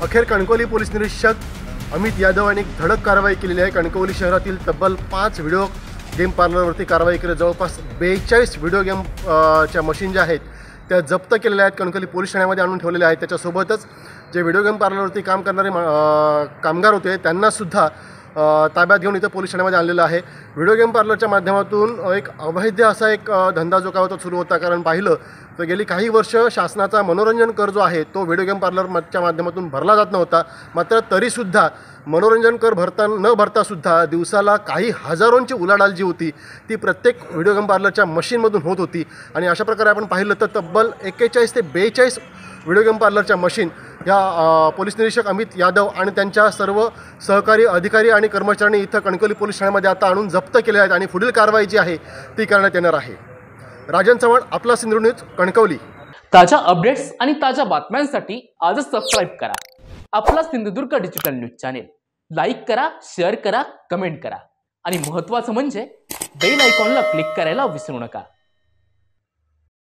अखेर कणकवली पोलीस निरीक्षक अमित यादव यांनी धडक कारवाई केलेली आहे। कणकवली शहरातील तब्बल 5 व्हिडिओ गेम पार्लरवरती कारवाई केली। जवळपास 42 व्हिडिओ गेम च्या मशीन ज्या आहेत त्या जप्त केलेल्या आहेत, कणकवली पोलीस ठाण्यामध्ये आणून ठेवलेल्या आहेत। त्याच्यासोबतच जे व्हिडिओ गेम पार्लरवरती काम करणारे कामगार होते त्यांनासुद्धा ताब्यात घेऊन इथं पोलीस ठाण्यामध्ये आणलेलं आहे। व्हिडिओ गेम पार्लरच्या माध्यमातून एक अवैध असा एक धंदा जो काय होता सुरू होता, कारण पाहिलं तर गेली काही वर्ष शासनाचा मनोरंजन कर जो आहे तो व्हिडिओ गेम पार्लरच्या माध्यमातून भरला जात नव्हता। मात्र तरीसुद्धा मनोरंजन कर न भरतासुद्धा दिवसाला काही हजारोंची उलाढाल जी होती ती प्रत्येक व्हिडिओ गेम पार्लरच्या मशीनमधून होत होती। आणि अशा प्रकारे आपण पाहिलं तर तब्बल 41 ते 42 व्हिडिओ गेम पार्लरच्या मशीन या पोलीस निरीक्षक अमित यादव आणि त्यांच्या सर्व सहकारी अधिकारी आणि कर्मचाऱ्यांनी इथं कणकवली पोलीस ठाण्यामध्ये आता आणून जप्त केले आहेत आणि पुढील कारवाई जी आहे ती करण्यात येणार आहे। राजन चव्हाण, आपला सिंधुदुर्ग न्यूज, कणकवली। ताज्या अपडेट्स आणि ताज्या बातम्यांसाठी आजच सबस्क्राईब करा आपला Sindhudurg digital news channel. Like करा, शेअर करा, कमेंट करा आणि महत्त्वाचं म्हणजे बेल आयकॉनला क्लिक करायला विसरू नका।